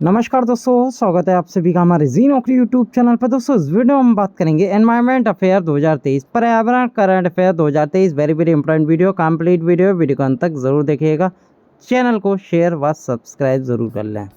नमस्कार दोस्तों, स्वागत है आप सभी का हमारे जी नौकरी यूट्यूब चैनल पर। दोस्तों इस वीडियो में हम बात करेंगे एनवायरनमेंट अफेयर 2023, पर्यावरण current affair 2023। Very very important video, complete video को अंत तक जरूर देखिएगा। चैनल को शेयर व सब्सक्राइब जरूर कर लें।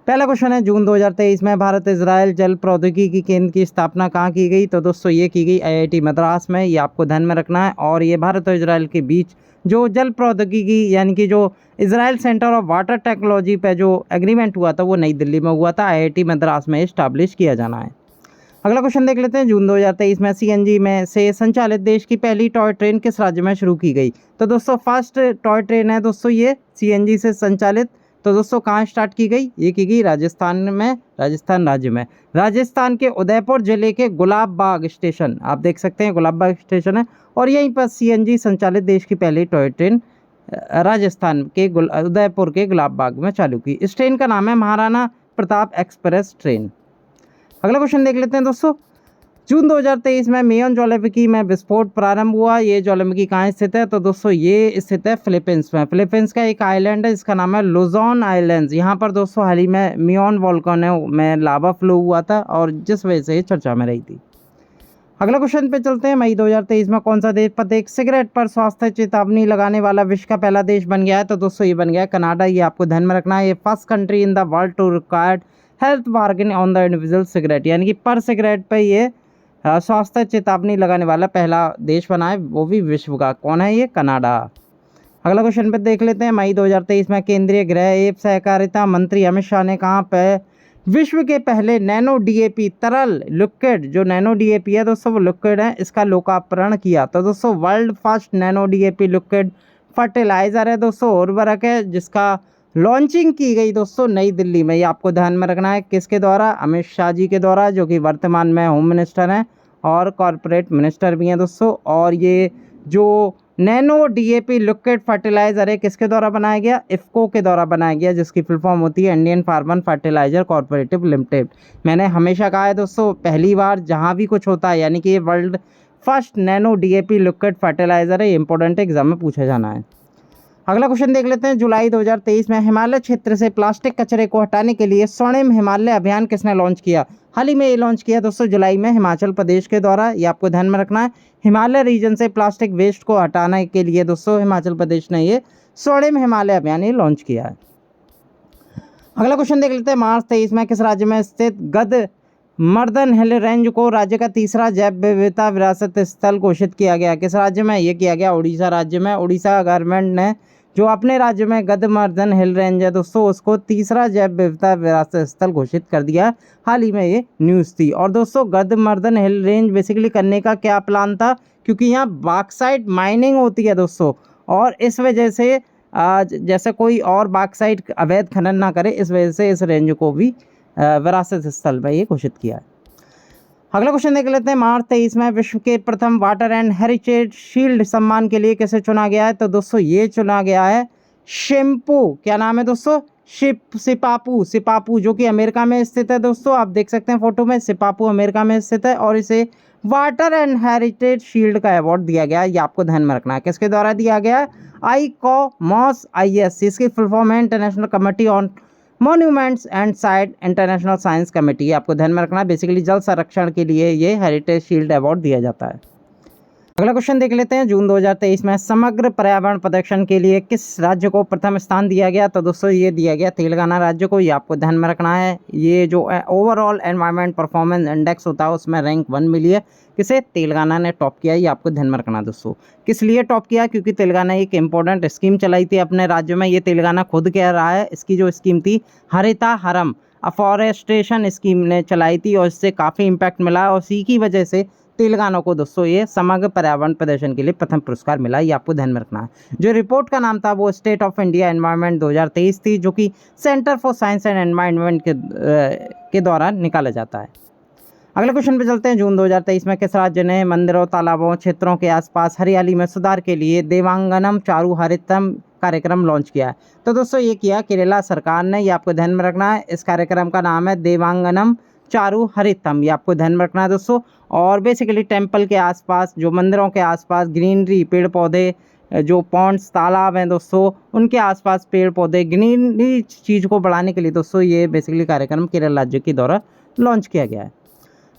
पहला क्वेश्चन है, जून 2023 में भारत इजराइल जल प्रौद्योगिकी केंद्र की स्थापना कहाँ की गई? तो दोस्तों ये की गई IIT मद्रास में। ये आपको ध्यान में रखना है। और ये भारत और इजराइल के बीच जो जल प्रौद्योगिकी यानी कि जो Israel centre of water technology पे जो एग्रीमेंट हुआ था वो नई दिल्ली में हुआ था। IIT मद्रास में इस्टाब्लिश किया जाना है। अगला क्वेश्चन देख लेते हैं, जून 2023 में CNG में से संचालित देश की पहली टॉय ट्रेन किस राज्य में शुरू की गई? तो दोस्तों फर्स्ट टॉय ट्रेन है दोस्तों ये CNG से संचालित। तो दोस्तों कहाँ स्टार्ट की गई? ये की गई राजस्थान में, राजस्थान राज्य में। राजस्थान के उदयपुर जिले के गुलाब बाग स्टेशन, आप देख सकते हैं गुलाब बाग स्टेशन है। और यहीं पर CNG संचालित देश की पहली टॉय ट्रेन राजस्थान के उदयपुर के गुलाब बाग में चालू की। इस ट्रेन का नाम है महाराणा प्रताप एक्सप्रेस ट्रेन। अगला क्वेश्चन देख लेते हैं दोस्तों, जून 2023 में मेयन ज्वालामुखी में विस्फोट प्रारंभ हुआ। ये ज्वालामुखी कहाँ स्थित है? तो दोस्तों ये स्थित है फिलीपींस में। फिलीपींस का एक आइलैंड है, इसका नाम है लुजोन आइलैंड्स। यहाँ पर दोस्तों हाल ही में मेयन वोल्केनो में लावा फ्लो हुआ था और जिस वजह से ये चर्चा में रही थी। अगला क्वेश्चन पे चलते हैं, मई 2023 में कौन सा देश प्रत्येक सिगरेट पर स्वास्थ्य चेतावनी लगाने वाला विश्व का पहला देश बन गया है? तो दोस्तों ये बन गया है कनाडा। ये आपको ध्यान में रखना है। ये first country in the world to required health warning on the individual cigarette, यानी कि पर सिगरेट पे ये स्वास्थ्य चेतावनी लगाने वाला पहला देश बना है, वो भी विश्व का। कौन है ये? कनाडा। अगला क्वेश्चन पे देख लेते हैं, मई 2023 में केंद्रीय गृह एवं सहकारिता मंत्री अमित शाह ने कहाँ पे विश्व के पहले नैनो DAP तरल लिक्विड, जो नैनो DAP है दोस्तों वो लिक्विड है, इसका लोकार्पण किया? तो दोस्तों world first nano DAP liquid fertiliser है दोस्तों, उर्वरक है, जिसका लॉन्चिंग की गई दोस्तों नई दिल्ली में। ये आपको ध्यान में रखना है। किसके द्वारा? अमित शाह जी के द्वारा, जो कि वर्तमान में होम मिनिस्टर हैं और कॉरपोरेट मिनिस्टर भी हैं दोस्तों। और ये जो नैनो DAP लिक्विड फर्टिलाइजर है किसके द्वारा बनाया गया? इफ्को के द्वारा बनाया गया, जिसकी फुल फॉर्म होती है Indian farmer fertiliser cooperative limited. मैंने हमेशा कहा है दोस्तों, पहली बार जहां भी कुछ होता है, यानी कि ये world first nano DAP liquid fertiliser है। इंपॉर्टेंट एग्जाम में पूछा जाना है। अगला क्वेश्चन देख लेते हैं, जुलाई 2023 में हिमालय क्षेत्र से प्लास्टिक कचरे को हटाने के लिए स्वर्णिम हिमालय अभियान किसने लॉन्च किया? हाल ही में ये लॉन्च किया दोस्तों जुलाई में हिमाचल प्रदेश के द्वारा। ये आपको ध्यान में रखना है। हिमालय रीजन से प्लास्टिक वेस्ट को हटाने के लिए दोस्तों हिमाचल प्रदेश ने ये स्वर्णिम हिमालय अभियान ये लॉन्च किया है। अगला क्वेश्चन देख लेते हैं, मार्च 23 में किस राज्य में स्थित गदमर्दन हिल रेंज को राज्य का तीसरा जैव विविधता विरासत स्थल घोषित किया गया? किस राज्य में? ये किया गया उड़ीसा राज्य में। उड़ीसा गवर्नमेंट ने जो अपने राज्य में गदमर्दन हिल रेंज है दोस्तों, उसको तीसरा जैव विविधता विरासत स्थल घोषित कर दिया। हाल ही में ये न्यूज़ थी। और दोस्तों गदमर्दन हिल रेंज बेसिकली करने का क्या प्लान था? क्योंकि यहाँ बॉक्साइट माइनिंग होती है दोस्तों, और इस वजह से जैसे कोई और बॉक्साइट अवैध खनन ना करे, इस वजह से इस रेंज को भी विरासत स्थल में ये घोषित किया है। अगला क्वेश्चन देख लेते हैं, मार्च 23 में विश्व के प्रथम वाटर एंड हेरिटेज शील्ड सम्मान के लिए किसे चुना गया है? तो दोस्तों ये चुना गया है शिम्पू। क्या नाम है दोस्तों? सिपापू, जो कि अमेरिका में स्थित है दोस्तों। आप देख सकते हैं फोटो में, सिपापू अमेरिका में स्थित है और इसे वाटर एंड हेरिटेज शील्ड का अवार्ड दिया गया। ये आपको ध्यान में रखना है। किसके द्वारा दिया गया? ICOMOS IS, इसकी फुल फॉर्म है international committee on monuments and site international science committee. आपको ध्यान में रखना है। बेसिकली जल संरक्षण के लिए ये हेरिटेज शील्ड अवार्ड दिया जाता है। अगला क्वेश्चन देख लेते हैं, जून 2023 में समग्र पर्यावरण प्रदर्शन के लिए किस राज्य को प्रथम स्थान दिया गया? तो दोस्तों ये दिया गया तेलंगाना राज्य को। ये आपको ध्यान में रखना है। ये जो ओवरऑल एनवायरनमेंट परफॉर्मेंस इंडेक्स होता है उसमें रैंक 1 मिली है। किसे? तेलंगाना ने टॉप किया। ये आपको ध्यान में रखना दोस्तों। किस लिए टॉप किया? क्योंकि तेलंगाना एक इंपॉर्टेंट स्कीम चलाई थी अपने राज्य में। ये तेलंगाना खुद कह रहा है। इसकी जो स्कीम थी हरिता हरम अफॉरेस्टेशन स्कीम ने चलाई थी और इससे काफ़ी इम्पैक्ट मिला और इसी की वजह से तेलंगाना को दोस्तों ये समग्र पर्यावरण प्रदर्शन के लिए प्रथम पुरस्कार मिला। ये आपको ध्यान में रखना है। जो रिपोर्ट का नाम था वो स्टेट ऑफ इंडिया एनवायरनमेंट 2023 थी, जो कि centre for science and environment के द्वारा निकाला जाता है। अगले क्वेश्चन पे चलते हैं, जून 2023 में किस राज्य ने मंदिरों, तालाबों, क्षेत्रों के आसपास हरियाली में सुधार के लिए देवांगनम चारू हरितम कार्यक्रम लॉन्च किया है? तो दोस्तों ये किया केरला सरकार ने। ये आपको ध्यान में रखना है। इस कार्यक्रम का नाम है देवांगनम चारू हरितम। ये आपको ध्यान में रखना है दोस्तों। और बेसिकली टेम्पल के आसपास, जो मंदिरों के आसपास ग्रीनरी, पेड़ पौधे जो पॉन्ड्स तालाब हैं दोस्तों उनके आसपास पेड़ पौधे ग्रीनरी चीज़ को बढ़ाने के लिए दोस्तों ये बेसिकली कार्यक्रम केरल राज्य के द्वारा लॉन्च किया गया है।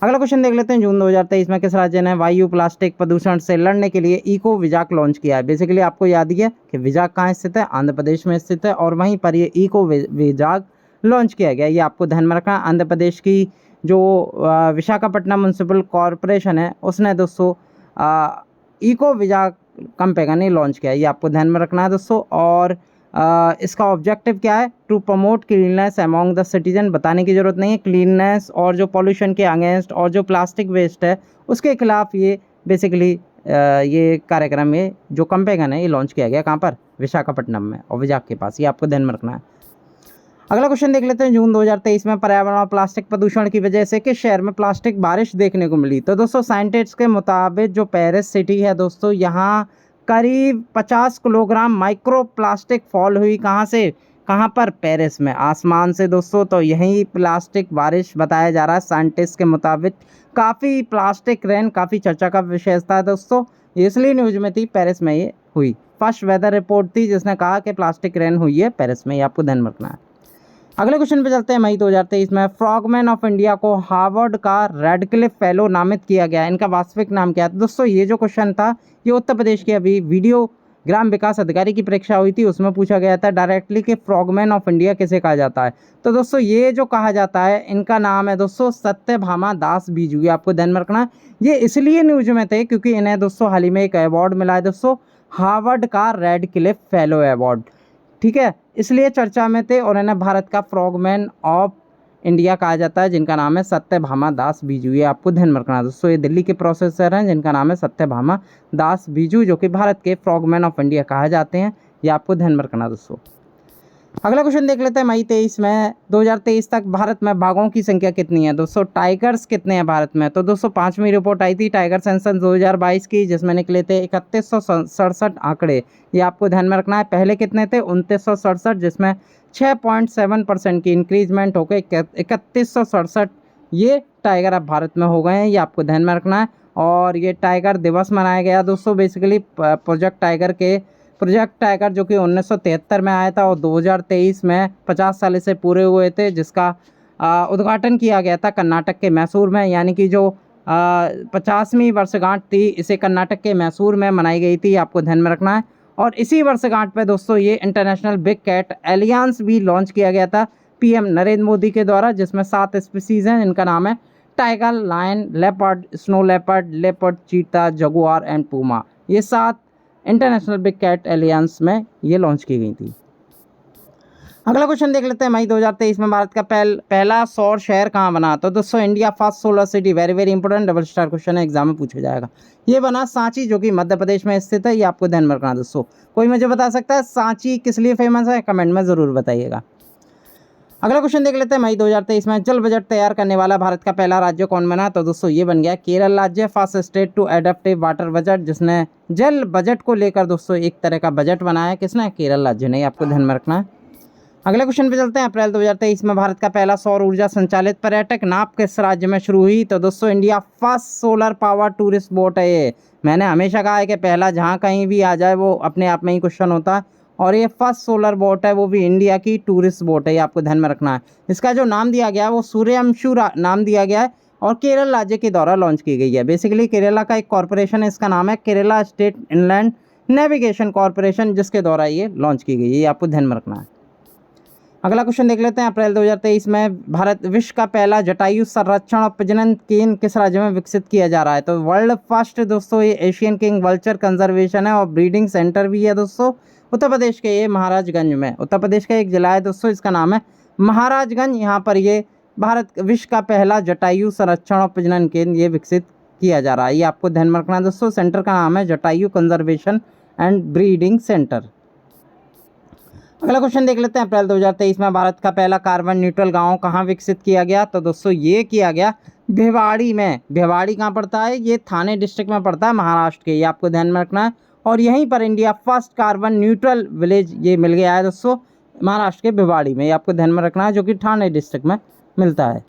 अगला क्वेश्चन देख लेते हैं। जून 2023 में किस राज्य ने वायु प्लास्टिक प्रदूषण से लड़ने के लिए इको विजाक लॉन्च किया है? बेसिकली आपको याद ही है कि विजाक कहाँ स्थित है, आंध्र प्रदेश में स्थित है और वहीं पर ये इको विजाक लॉन्च किया गया। ये आपको ध्यान में रखना। आंध्र प्रदेश की जो विशाखापट्टनम म्यूनसिपल कॉरपोरेशन है उसने दोस्तों इको विजाक कंपनी लॉन्च किया है। ये आपको ध्यान में रखना है दोस्तों। और इसका ऑब्जेक्टिव क्या है? To promote cleanness among the citizen. बताने की ज़रूरत नहीं है, क्लीननेस और जो पॉल्यूशन के अगेंस्ट और जो प्लास्टिक वेस्ट है उसके खिलाफ ये बेसिकली ये कार्यक्रम ये जो कंपेगन है ये लॉन्च किया गया। कहाँ पर? विशाखापट्टनम में और विजाक के पास। ये आपको ध्यान में रखना है। अगला क्वेश्चन देख लेते हैं। जून 2023 में पर्यावरण और प्लास्टिक प्रदूषण की वजह से किस शहर में प्लास्टिक बारिश देखने को मिली? तो दोस्तों साइंटिस्ट के मुताबिक जो पेरिस सिटी है दोस्तों यहाँ करीब 50 किलोग्राम माइक्रो प्लास्टिक फॉल हुई। कहाँ से? कहाँ पर? पेरिस में, आसमान से दोस्तों। तो यही प्लास्टिक बारिश बताया जा रहा है साइंटिस्ट के मुताबिक। काफ़ी प्लास्टिक रेन काफ़ी चर्चा का विषय था दोस्तों, इसलिए न्यूज़ में थी, पेरिस में ये हुई। फर्स्ट वेदर रिपोर्ट थी जिसने कहा कि प्लास्टिक रेन हुई है पेरिस में। ये आपको ध्यान रखना है। अगले क्वेश्चन पे चलते हैं। मई 2023 में फ्रॉगमैन ऑफ इंडिया को हार्वर्ड का रेडक्लिफ फेलो नामित किया गया। इनका वास्तविक नाम क्या है? दोस्तों ये जो क्वेश्चन था ये उत्तर प्रदेश के अभी वीडियो ग्राम विकास अधिकारी की परीक्षा हुई थी उसमें पूछा गया था डायरेक्टली कि फ्रॉगमैन ऑफ इंडिया किसे कहा जाता है। तो दोस्तों ये जो कहा जाता है इनका नाम है दोस्तों सत्यभामा दास बीजू। ये आपको ध्यान में रखना। ये इसलिए न्यूज में थे क्योंकि इन्हें दोस्तों हाल ही में एक अवार्ड मिला है दोस्तों, हार्वर्ड का रेडक्लिफ फेलो अवार्ड। ठीक है, इसलिए चर्चा में थे और इन्हें भारत का फ्रॉगमैन ऑफ इंडिया कहा जाता है जिनका नाम है सत्यभामा दास बीजू। ये आपको ध्यान में रखना दोस्तों। ये दिल्ली के प्रोफेसर हैं जिनका नाम है सत्यभामा दास बीजू जो कि भारत के फ्रॉगमैन ऑफ इंडिया कहा जाते हैं। ये आपको ध्यान में रखना दोस्तों। अगला क्वेश्चन देख लेते हैं। मई 23 में 2023 तक भारत में बाघों की संख्या कितनी है? दोस्तों टाइगर्स कितने हैं भारत में? तो दोस्तों 5वीं रिपोर्ट आई थी टाइगर सेंसस 2022 की जिसमें निकले थे 3167 आंकड़े। ये आपको ध्यान में रखना है। पहले कितने थे? 2967, जिसमें 6.7% की इंक्रीजमेंट होकर 3167 ये टाइगर अब भारत में हो गए हैं। ये आपको ध्यान में रखना है। और ये टाइगर दिवस मनाया गया दोस्तों बेसिकली प्रोजेक्ट टाइगर जो कि 1973 में आया था और 2023 में 50 साल से पूरे हुए थे, जिसका उद्घाटन किया गया था कर्नाटक के मैसूर में। यानी कि जो 50वीं वर्षगांठ थी इसे कर्नाटक के मैसूर में मनाई गई थी। आपको ध्यान में रखना है। और इसी वर्षगांठ पे दोस्तों ये इंटरनेशनल बिग कैट एलियंस भी लॉन्च किया गया था पीएम नरेंद्र मोदी के द्वारा, जिसमें 7 स्पीसीज हैं। इनका नाम है tiger, lion, leopard, snow leopard, cheetah, jaguar and puma. ये 7 इंटरनेशनल बिग कैट एलियंस में ये लॉन्च की गई थी। अगला क्वेश्चन देख लेते हैं। मई 2023 में भारत का पहला सौर शहर कहाँ बना? तो दोस्तों India first solar city, very very important double star question है, एग्जाम में पूछा जाएगा। ये बना सांची जो कि मध्य प्रदेश में स्थित है। ये आपको ध्यान में रखना दोस्तों। कोई मुझे बता सकता है सांची किस लिए फेमस है? कमेंट में ज़रूर बताइएगा। अगला क्वेश्चन देख लेते हैं। मई 2023 में जल बजट तैयार करने वाला भारत का पहला राज्य कौन बना? तो दोस्तों ये बन गया केरल राज्य, first state to adopt water budget, जिसने जल बजट को लेकर दोस्तों एक तरह का बजट बनाया। किसने? केरल राज्य ने। आपको ध्यान में रखना है। अगले क्वेश्चन पे चलते हैं। अप्रैल 2023 में भारत का पहला सौर ऊर्जा संचालित पर्यटक नाव किस राज्य में शुरू हुई? तो दोस्तों India first solar power tourist boat है ये। मैंने हमेशा कहा है कि पहला जहाँ कहीं भी आ जाए वो अपने आप में ही क्वेश्चन होता है, और ये फर्स्ट सोलर बोट है वो भी इंडिया की टूरिस्ट बोट है। ये आपको ध्यान में रखना है। इसका जो नाम दिया गया है वो सूर्यवंशु नाम दिया गया है और केरल राज्य के द्वारा लॉन्च की गई है। बेसिकली केरला का एक कॉरपोरेशन है, इसका नाम है Kerala state inland navigation corporation, जिसके द्वारा ये लॉन्च की गई है। ये आपको ध्यान में रखना है। अगला क्वेश्चन देख लेते हैं। अप्रैल 2023 में भारत विश्व का पहला जटायु संरक्षण और प्रजनन केंद्र किस राज्य में विकसित किया जा रहा है? तो वर्ल्ड फर्स्ट दोस्तों ये एशियन किंग वल्चर कंजर्वेशन है और ब्रीडिंग सेंटर भी है दोस्तों उत्तर प्रदेश के ये महाराजगंज में। उत्तर प्रदेश का एक जिला है दोस्तों, इसका नाम है महाराजगंज। यहाँ पर ये भारत विश्व का पहला जटायु संरक्षण और प्रजनन केंद्र ये विकसित किया जा रहा है। ये आपको ध्यान में रखना है दोस्तों। सेंटर का नाम है Jatayu conservation and breeding centre. अगला क्वेश्चन देख लेते हैं। अप्रैल 2023 में भारत का पहला कार्बन न्यूट्रल गांव कहां विकसित किया गया? तो दोस्तों ये किया गया भिवाड़ी में। भिवाड़ी कहां पड़ता है? ये थाने डिस्ट्रिक्ट में पड़ता है महाराष्ट्र के। ये आपको ध्यान में रखना है। और यहीं पर India first carbon neutral village ये मिल गया है दोस्तों महाराष्ट्र के भिवाड़ी में। ये आपको ध्यान में रखना है जो कि ठाणे डिस्ट्रिक्ट में मिलता है।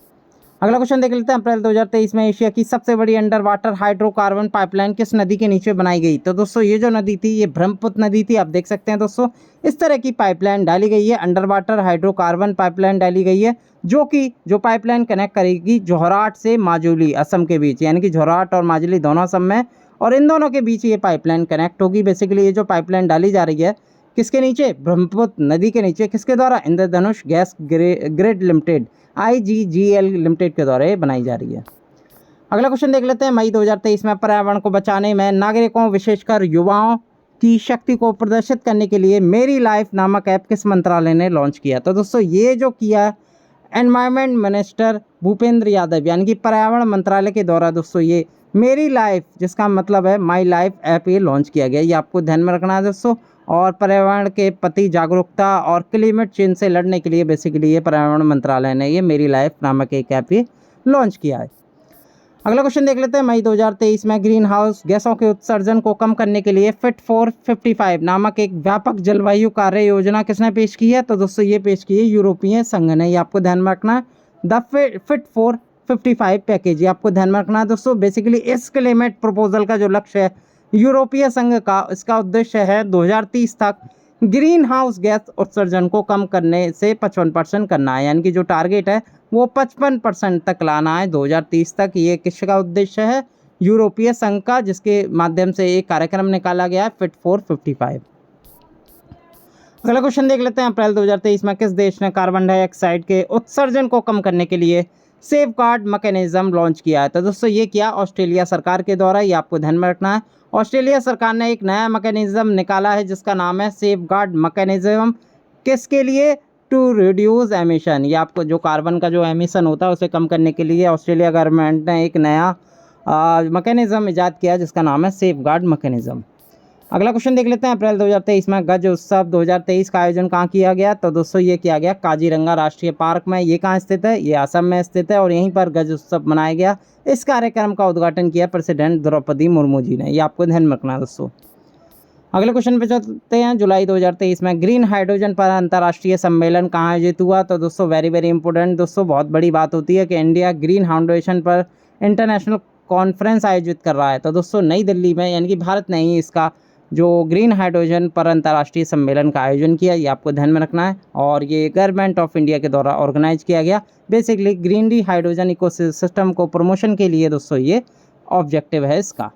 अगला क्वेश्चन देख लेते हैं, अप्रैल 2023 में एशिया की सबसे बड़ी अंडर वाटर हाइड्रोकार्बन पाइपलाइन किस नदी के नीचे बनाई गई? तो दोस्तों ये जो नदी थी ये ब्रह्मपुत्र नदी थी। आप देख सकते हैं दोस्तों, इस तरह की पाइपलाइन डाली गई है, अंडर वाटर हाइड्रोकार्बन पाइपलाइन डाली गई है, जो पाइपलाइन कनेक्ट करेगी जोरहाट से माजुली असम के बीच, यानी कि जोरहाट और माजुली दोनों असम में, और इन दोनों के बीच ये पाइपलाइन कनेक्ट होगी। बेसिकली ये जो पाइपलाइन डाली जा रही है किसके नीचे? ब्रह्मपुत्र नदी के नीचे। किसके द्वारा? Indradhanush Gas Grid Limited IGGL Limited के द्वारा बनाई जा रही है। अगला क्वेश्चन देख लेते हैं, मई 2023 में पर्यावरण को बचाने में नागरिकों विशेषकर युवाओं की शक्ति को प्रदर्शित करने के लिए मेरी लाइफ नामक ऐप किस मंत्रालय ने लॉन्च किया? तो दोस्तों ये जो किया एनवायरमेंट मिनिस्टर भूपेंद्र यादव, यानी कि पर्यावरण मंत्रालय के द्वारा दोस्तों ये मेरी लाइफ, जिसका मतलब है माई लाइफ ऐप, ये लॉन्च किया गया। ये आपको ध्यान में रखना है दोस्तों। और पर्यावरण के प्रति जागरूकता और क्लाइमेट चेंज से लड़ने के लिए बेसिकली ये पर्यावरण मंत्रालय ने ये मेरी लाइफ नामक एक ऐप ये लॉन्च किया है। अगला क्वेश्चन देख लेते हैं, मई 2023 में ग्रीन हाउस गैसों के उत्सर्जन को कम करने के लिए फिट फॉर 55 नामक एक व्यापक जलवायु कार्य योजना किसने पेश की है? तो दोस्तों ये पेश की है यूरोपीय संघ ने। ये आपको ध्यान में रखना है, द फिट फॉर 55 पैकेज, ये आपको ध्यान में रखना है दोस्तों। बेसिकली इस क्लाइमेट प्रपोजल का जो लक्ष्य है यूरोपीय संघ का, इसका उद्देश्य है 2030 तक ग्रीन हाउस गैस उत्सर्जन को कम करने से 55% करना है, यानी कि जो टारगेट है वो 55% तक लाना है 2030 तक। ये किसका उद्देश्य है? यूरोपीय संघ का, जिसके माध्यम से एक कार्यक्रम निकाला गया है फिट फॉर 55। अगला क्वेश्चन देख लेते हैं, अप्रैल 2023 में किस देश ने कार्बन डाइऑक्साइड के उत्सर्जन को कम करने के लिए सेफ गार्ड मैकेनिज्म लॉन्च किया है? तो दोस्तों ये किया ऑस्ट्रेलिया सरकार के द्वारा। ये आपको ध्यान में रखना है, ऑस्ट्रेलिया सरकार ने एक नया मैकेनिज्म निकाला है जिसका नाम है सेफ गार्ड मैकेनिज्म। किसके लिए? टू रिड्यूस एमिशन, ये आपको जो कार्बन का जो एमिशन होता है उसे कम करने के लिए ऑस्ट्रेलिया गवर्नमेंट ने एक नया मैकेनिज्म ईजाद किया जिसका नाम है सेफ गार्ड मैकेनिज्म। अगला क्वेश्चन देख लेते हैं, अप्रैल 2023 में गज उत्सव 2023 का आयोजन कहाँ किया गया? तो दोस्तों ये किया गया काजीरंगा राष्ट्रीय पार्क में। ये कहाँ स्थित है? ये असम में स्थित है, और यहीं पर गज उत्सव मनाया गया। इस कार्यक्रम का उद्घाटन किया प्रेसिडेंट द्रौपदी मुर्मू जी ने। ये आपको ध्यान में रखना है दोस्तों। अगले क्वेश्चन पे चलते हैं, जुलाई 2023 में ग्रीन हाइड्रोजन पर अंतर्राष्ट्रीय सम्मेलन कहाँ आयोजित हुआ? तो दोस्तों वेरी वेरी इंपॉर्टेंट दोस्तों, बहुत बड़ी बात होती है कि इंडिया ग्रीन हाइड्रोजन पर इंटरनेशनल कॉन्फ्रेंस आयोजित कर रहा है। तो दोस्तों नई दिल्ली में, यानी कि भारत ने ही इसका जो ग्रीन हाइड्रोजन पर अंतर्राष्ट्रीय सम्मेलन का आयोजन किया। ये आपको ध्यान में रखना है, और ये गवर्नमेंट ऑफ इंडिया के द्वारा ऑर्गेनाइज किया गया। बेसिकली ग्रीन हाइड्रोजन इकोसिस्टम को प्रमोशन के लिए दोस्तों ये ऑब्जेक्टिव है इसका।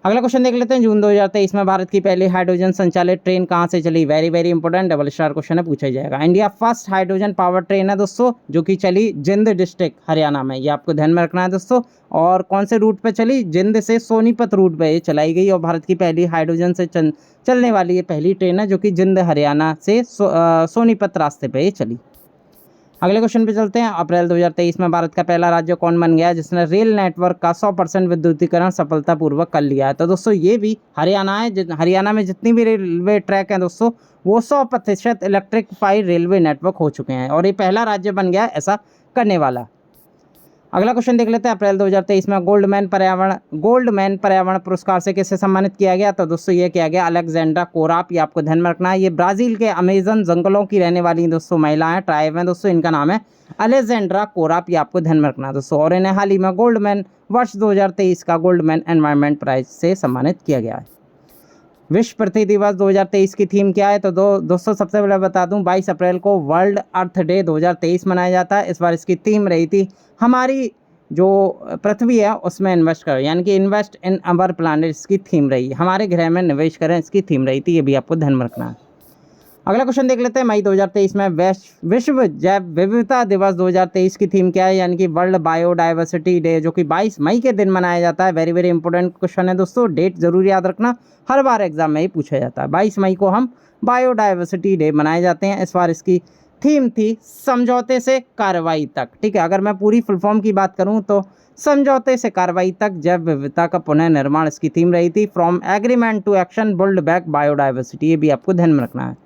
अगला क्वेश्चन देख लेते हैं, जून 2023 में भारत की पहली हाइड्रोजन संचालित ट्रेन कहाँ से चली? Very very important double star question है, पूछा जाएगा। India first hydrogen power train है दोस्तों, जो कि चली जिंद डिस्ट्रिक्ट हरियाणा में। ये आपको ध्यान में रखना है दोस्तों। और कौन से रूट पे चली? जिंद से सोनीपत रूट पे ये चलाई गई, और भारत की पहली हाइड्रोजन से चलने वाली ये पहली ट्रेन है जो कि जिंद हरियाणा से सोनीपत रास्ते पर ये चली। अगले क्वेश्चन पे चलते हैं, अप्रैल 2023 में भारत का पहला राज्य कौन बन गया जिसने रेल नेटवर्क का 100% विद्युतीकरण सफलतापूर्वक कर लिया है? तो दोस्तों ये भी हरियाणा है। हरियाणा में जितनी भी रेलवे ट्रैक हैं दोस्तों वो 100% इलेक्ट्रिफाइड रेलवे नेटवर्क हो चुके हैं, और ये पहला राज्य बन गया ऐसा करने वाला। अगला क्वेश्चन देख लेते हैं, अप्रैल 2023 में गोल्डमैन पर्यावरण पुरस्कार से किसे सम्मानित किया गया? तो दोस्तों ये किया गया अलेक्जेंड्रा कोराप। ये आपको ध्यान में रखना है, ये ब्राज़ील के अमेजन जंगलों की रहने वाली दोस्तों महिलाएं, ट्राइब हैं दोस्तों, इनका नाम है अलेक्जेंड्रा कोराप। ये आपको ध्यान में रखना है दोस्तों, और इन्हें हाल ही में गोल्डमैन वर्ष 2023 का गोल्डमैन एनवायरनमेंट प्राइज से सम्मानित किया गया है। विश्व पृथ्वी दिवस 2023 की थीम क्या है? तो दोस्तों सबसे पहले बता दूं, 22 अप्रैल को वर्ल्ड अर्थ डे 2023 मनाया जाता है। इस बार इसकी थीम रही थी हमारी जो पृथ्वी है उसमें इन्वेस्ट करो, यानी कि इन्वेस्ट इन अवर प्लानेट इसकी थीम रही। हमारे ग्रह में निवेश करें इसकी थीम रही थी, ये भी आपको ध्यान में रखना है। अगला क्वेश्चन देख लेते हैं, मई 2023 में विश्व जैव विविधता दिवस 2023 की थीम क्या है? यानी कि वर्ल्ड बायोडाइवर्सिटी डे, जो कि 22 मई के दिन मनाया जाता है। वेरी वेरी इंपॉर्टेंट क्वेश्चन है दोस्तों, डेट जरूर याद रखना, हर बार एग्जाम में ही पूछा जाता है। 22 मई को हम बायोडाइवर्सिटी डे मनाए जाते हैं। इस बार इसकी थीम थी समझौते से कार्रवाई तक। ठीक है, अगर मैं पूरी फुल फॉर्म की बात करूं तो समझौते से कार्रवाई तक जैव विविधता का पुनः निर्माण इसकी थीम रही थी। From agreement to action build back biodiversity, ये भी आपको ध्यान में रखना है।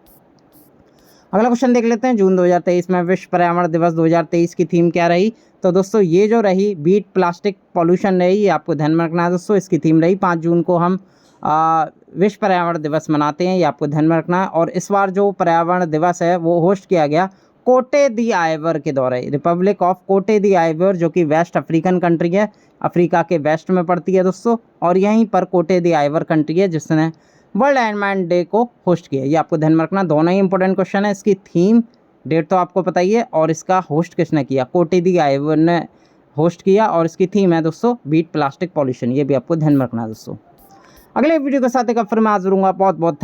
अगला क्वेश्चन देख लेते हैं, जून 2023 में विश्व पर्यावरण दिवस 2023 की थीम क्या रही? तो दोस्तों ये जो रही बीट प्लास्टिक पॉल्यूशन रही, ये आपको ध्यान में रखना है दोस्तों। इसकी थीम रही 5 जून को हम विश्व पर्यावरण दिवस मनाते हैं, ये आपको ध्यान में रखना है। और इस बार जो पर्यावरण दिवस है वो होस्ट किया गया कोटे दी आइवर के द्वारा, रिपब्लिक ऑफ कोटे दी आइवर जो कि वेस्ट अफ्रीकन कंट्री है, अफ्रीका के वेस्ट में पड़ती है दोस्तों, और यहीं पर कोटे दी आइवर कंट्री है जिसने वर्ल्ड एनवायरनमेंट डे को होस्ट किया। ये आपको ध्यान में रखना, दोनों ही इंपॉर्टेंट क्वेश्चन है। इसकी थीम डेट तो आपको पता ही है, और इसका होस्ट किसने किया, कोटे दी आइवर ने होस्ट किया, और इसकी थीम है दोस्तों बीट प्लास्टिक पॉल्यूशन। ये भी आपको ध्यान में रखना है दोस्तों। अगले वीडियो के साथ एक फिर मैं हाजिर हूँगा। बहुत बहुत